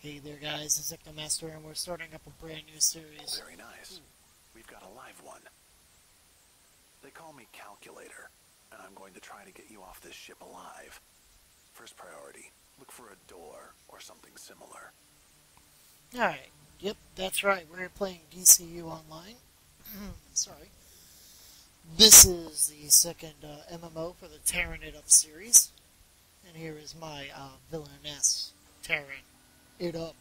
Hey there guys, it's Master, and we're starting up a brand new series. Very nice. We've got a live one. They call me Calculator, and I'm going to try to get you off this ship alive. First priority, look for a door or something similar. Alright, yep, that's right, we're playing DCU Online. Sorry. This is the second MMO for the Tayrn It Up series. And here is my villainess, Tayrn It Up.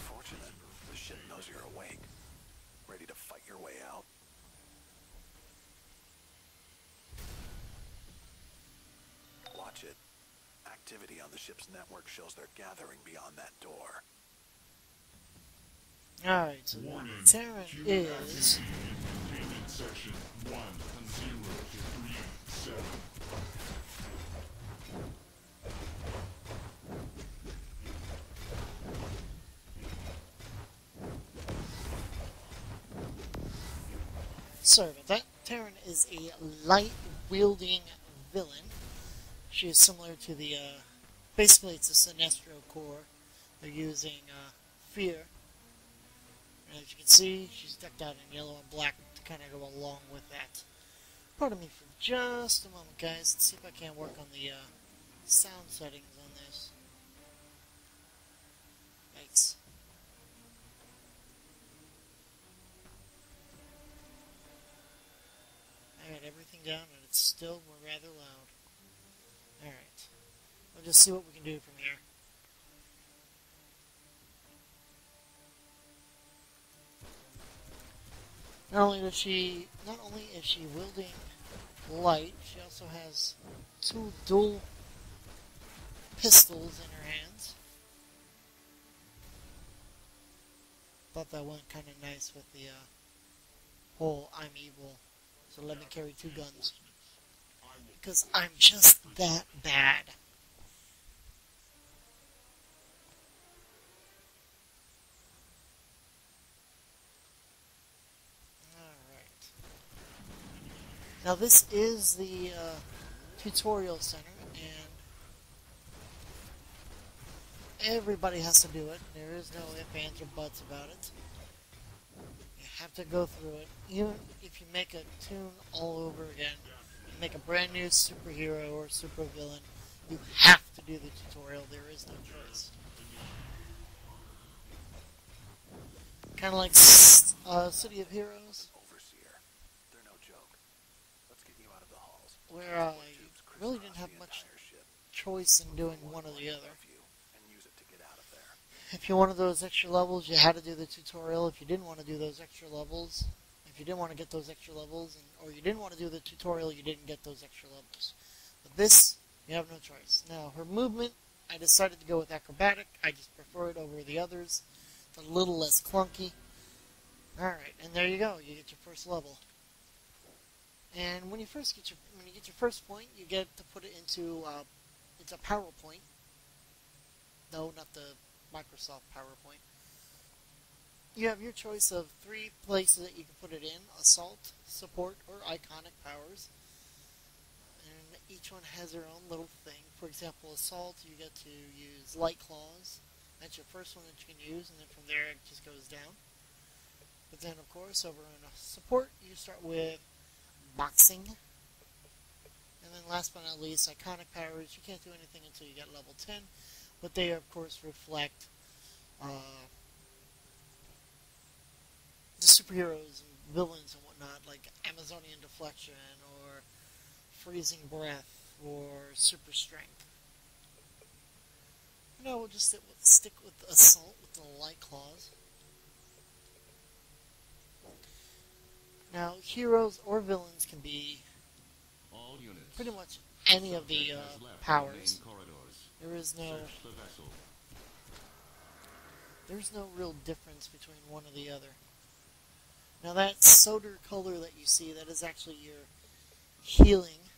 Fortunate, the ship knows you're awake. Ready to fight your way out? Watch it. Activity on the ship's network shows they're gathering beyond that door. Alright, so Tayrn is... Section 1-0-3-7. Sorry about that. Tayrn is a light-wielding villain. She is similar to the, basically it's a Sinestro core. They're using, Fear. And as you can see, she's decked out in yellow and black to kind of go along with that. Pardon me for just a moment, guys. Let's see if I can work on the, sound settings on this. Yikes. I got everything down and it's still rather loud. Alright. We'll just see what we can do from here. Not only is she wielding light, she also has two dual pistols in her hands. Thought that went kind of nice with the whole I'm evil, so let me carry two guns. Because I'm just that bad. Now this is the tutorial center, and everybody has to do it. There is no ifs, ands, or buts about it. You have to go through it. Even if you make a tune all over again, you make a brand new superhero or supervillain, you have to do the tutorial. There is no choice. Kind of like City of Heroes, where you really didn't have much choice in doing one or the other. If you wanted those extra levels, you had to do the tutorial. If you didn't want to do those extra levels, if you didn't want to get those extra levels, or you didn't want to do the tutorial, you didn't get those extra levels. But this, you have no choice. Now, her movement, I decided to go with acrobatic. I just prefer it over the others. It's a little less clunky. Alright, and there you go. You get your first level. And when you get your first point, you get to put it into it's a PowerPoint. No, not the Microsoft PowerPoint. You have your choice of 3 places that you can put it in: Assault, Support, or Iconic Powers. And each one has their own little thing. For example, Assault, you get to use Light Claws. That's your first one that you can use, and then from there it just goes down. But then, of course, over in Support, you start with Boxing. And then last but not least, Iconic Powers. You can't do anything until you get level 10, but they of course reflect the superheroes and villains and whatnot, like Amazonian Deflection or Freezing Breath or Super Strength. No, we'll just stick with Assault with the Light Claws. Now, heroes or villains can be pretty much any of the powers. There's no real difference between one or the other. Now that soda color that you see, that is actually your healing.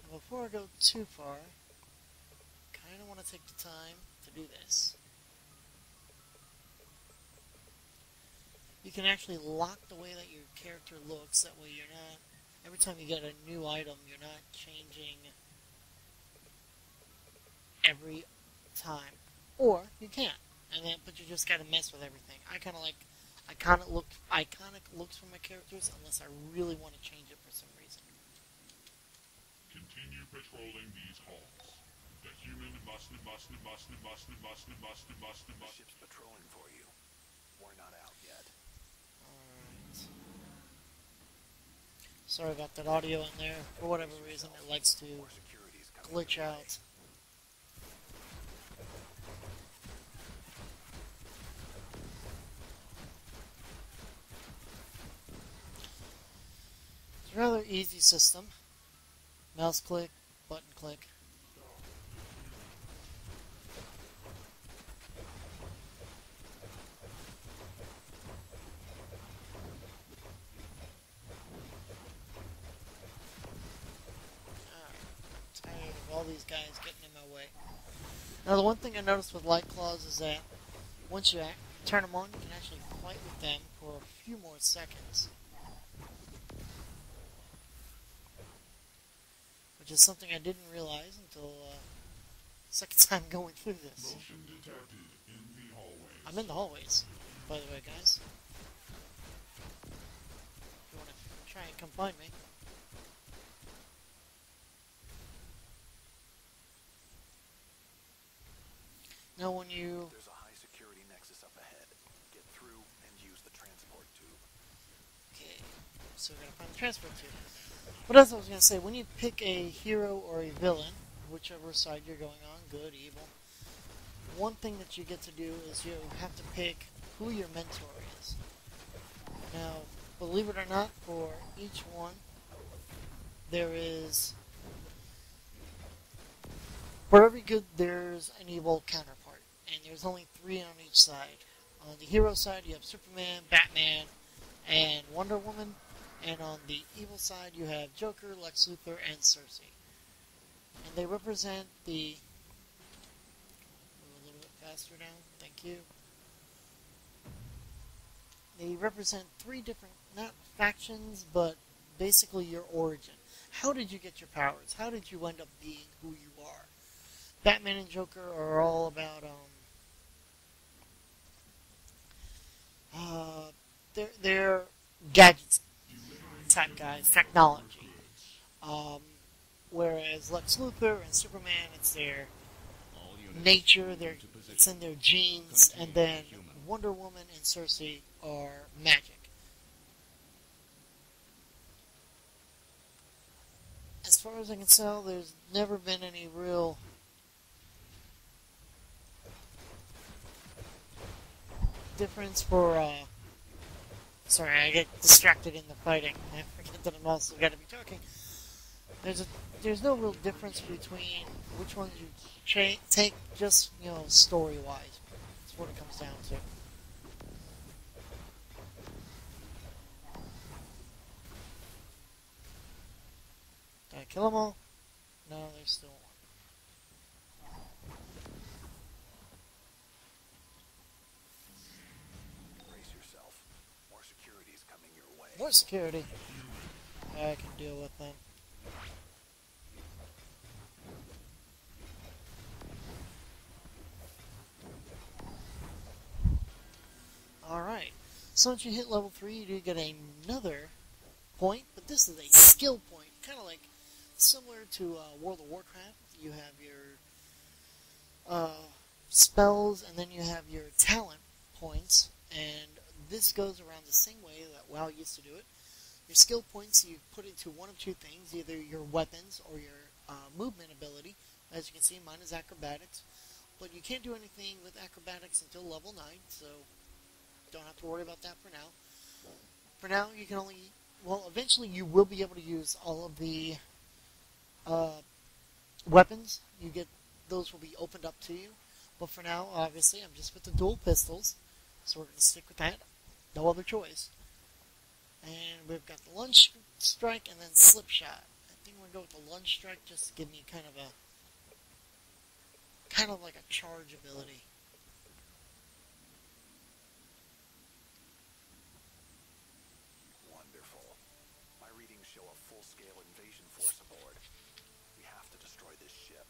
And before I go too far, I kind of want to take the time to do this. You can actually lock the way that your character looks. That way you're not, every time you get a new item, you're not changing every time, or you can't, and then but you just gotta mess with everything. I kind of like iconic looks for my characters unless I really want to change it for some reason. Continue patrolling these halls. The human must. The ship's patrolling for you. We're not out yet. Alright. Sorry about that audio in there. For whatever reason, it likes to More security's coming glitch your way. out. It's a rather easy system. Mouse click, button click. Tired of all these guys getting in my way. Now the one thing I noticed with light claws is that once you turn them on, you can actually fight with them for a few more seconds. Which is something I didn't realize until second time going through this. Motion detected in the hallways. I'm in the hallways, by the way, guys. If you want to try and come find me. Now when you... There's a high security nexus up ahead. Get through and use the transport tube. Okay, so we're going to find the transport tube. But as I was going to say, when you pick a hero or a villain, whichever side you're going on, good, evil, one thing that you get to do is you have to pick who your mentor is. Now, believe it or not, for each one, there is... For every good, there's an evil counterpart. And there's only 3 on each side. On the hero side, you have Superman, Batman, and Wonder Woman. And on the evil side, you have Joker, Lex Luthor, and Cersei. And they represent the... Move a little bit faster now. Thank you. They represent 3 different, not factions, but basically your origin. How did you get your powers? How did you end up being who you are? Batman and Joker are all about, they're gadgets type guys, technology. Whereas Lex Luthor and Superman, it's their nature, it's in their genes, and then Wonder Woman and Cersei are magic. As far as I can tell, there's never been any real difference for, sorry, I get distracted in the fighting. I forget that I'm also got to be talking. There's no real difference between which ones you take, just, story-wise. That's what it comes down to. Did I kill them all? No, there's still one. More security. I can deal with them. Alright. So once you hit level 3, you do get another point, but this is a skill point. Kind of like similar to World of Warcraft. You have your spells, and then you have your talent points, and this goes around the same way that WoW used to do it. Your skill points you put into one of 2 things, either your weapons or your movement ability. As you can see, mine is acrobatics. But you can't do anything with acrobatics until level 9, so don't have to worry about that for now. For now, you can only... Well, eventually you will be able to use all of the weapons. Those will be opened up to you. But for now, obviously, I'm just with the dual pistols. So we're going to stick with that. No other choice. And we've got the lunge strike and then slip shot. I think we're going to go with the lunge strike just to give me kind of like a charge ability. Wonderful. My readings show a full-scale invasion force aboard. We have to destroy this ship.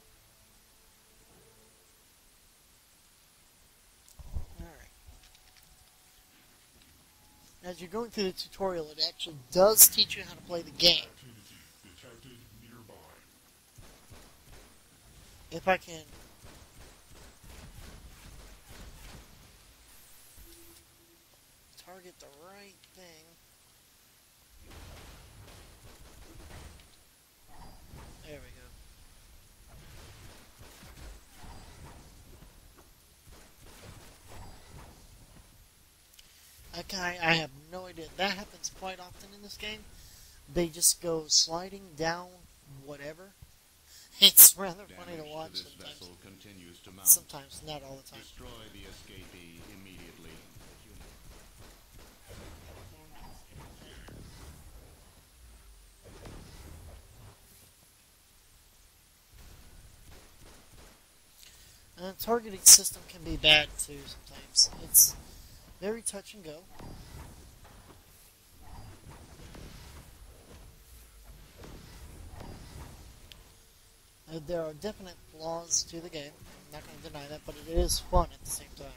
as you're going through the tutorial, it actually does teach you how to play the game. Activity detected nearby. If I can target the right thing. There we go. I have no idea. That happens quite often in this game. They just go sliding down whatever. It's rather funny to watch this sometimes. vessel continues to mount. Sometimes, not all the time. Destroy the escapee immediately. Targeting system can be bad too sometimes. It's very touch and go. There are definite flaws to the game. I'm not going to deny that, but it is fun at the same time.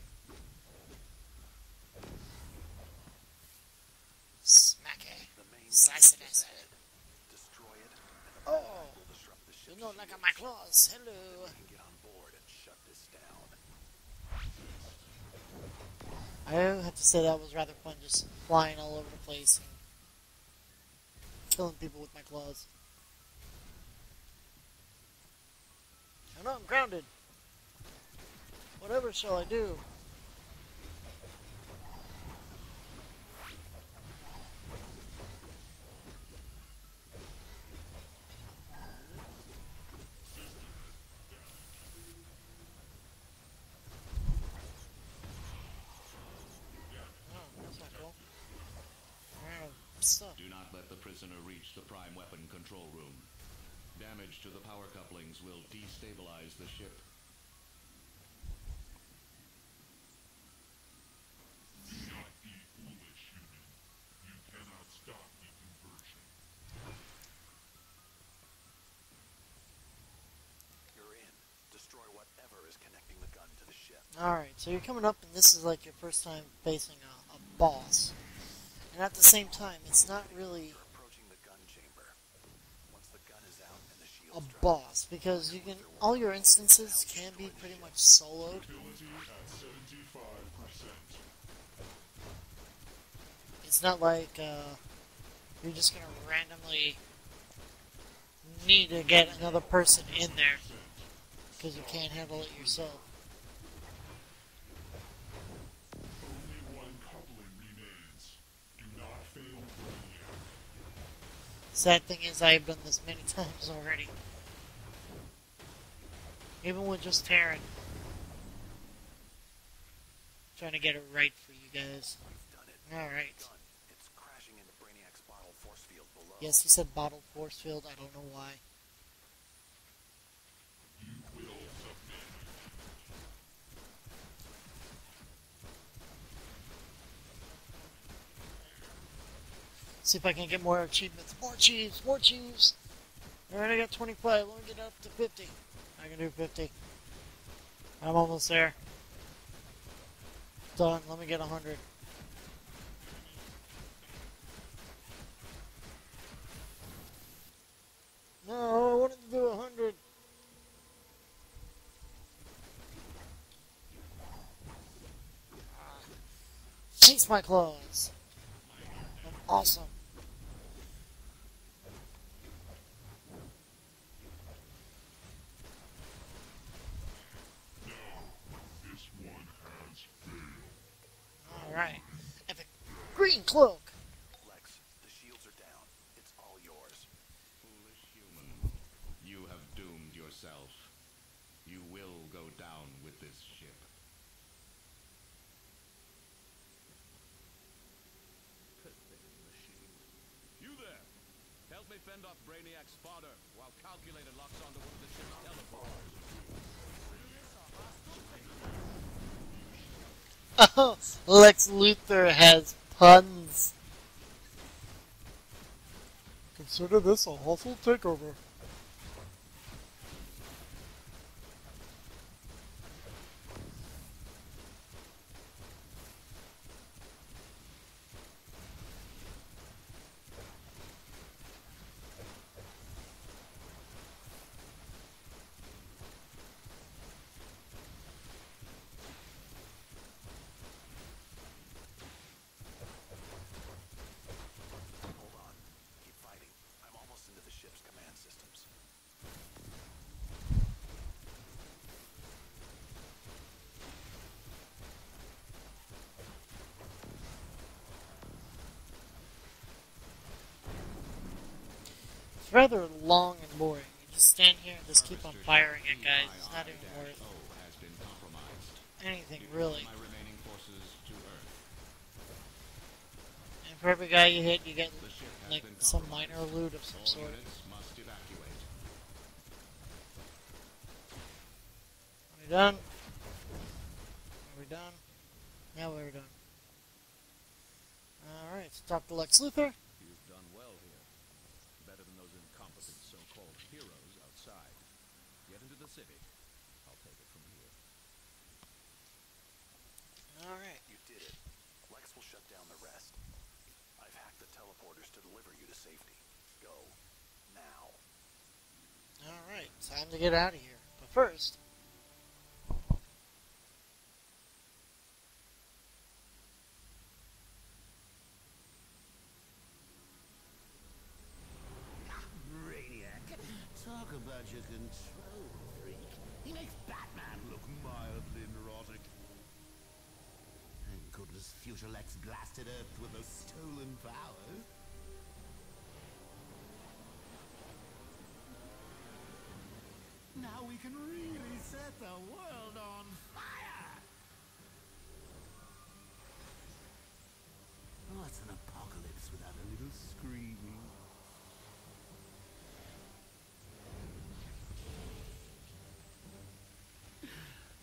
Smack it. Slice it as it. Destroy it. Oh! Will disrupt the You ship's don't like shields. my claws. Hello. We can get on board and shut this down. I have to say that was rather fun, just flying all over the place and killing people with my claws. Oh no, I'm grounded. Whatever shall I do? Oh, that's not cool. I'm out of stuff. Do not let the prisoner reach the prime weapon control room. Damage to the power couplings will destabilize the ship. Do not be foolish, human. You cannot stop the conversion. You're in. Destroy whatever is connecting the gun to the ship. Alright, so you're coming up and this is like your first time facing a boss. And at the same time, it's not really You're approaching the gun chamber. Once the gun is out and the a shields drop, boss, because you can, all your instances can be pretty much soloed. Ability at 75%. It's not like you're just gonna randomly need to get another person in there because you can't handle it yourself. Only one coupling remains. Do not fail Brainiac. Sad thing is, I have done this many times already. Even with just Tayrn. Trying to get it right for you guys. you've done it. Alright. Gun. It's crashing into Brainiac's bottle force field below. Yes, he said bottled force field. I don't know why. You will submit. See if I can get more achievements. More achieves! More achieves! Alright, I got 25. Let me get up to 50. I can do 50. I'm almost there. Done. Let me get 100. No, I wanted to do 100. Chase my claws. I'm awesome. This one has failed. Alright. Epic green cloak. Lex, the shields are down. It's all yours. Foolish human. You have doomed yourself. You will go down with this ship. Pathetic machine. You there! Help me fend off Brainiac's spotter while Calculator locks onto one of the ship's teleporters. Oh, Lex Luthor has puns. Consider this a hostile takeover. rather long and boring. You just stand here and just keep on firing at guys. It's not even worth has been compromised. anything, Deploy really. my remaining forces to Earth. And for every guy you hit, you get The ship has like been some compromised. minor loot of some All sort. units must evacuate. Are we done? Are we done? Now we're done. Alright, let's talk to Lex Luthor. You've done well here. Better than those incompetent so-called heroes outside. Get into the city. I'll take it from here. Alright. You did it. Lex will shut down the rest. I've hacked the teleporters to deliver you to safety. Go. Now. Alright, time to get out of here. But first... Brainiac, talk about your control freak. He makes Batman look mildly neurotic. Thank goodness Future Lex blasted Earth with those stolen powers. Now we can really set the world on fire! What's an apocalypse without a little screaming?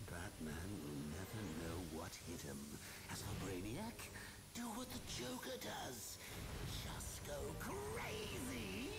Batman will never know what hit him. As for Brainiac, do what the Joker does. Just go crazy!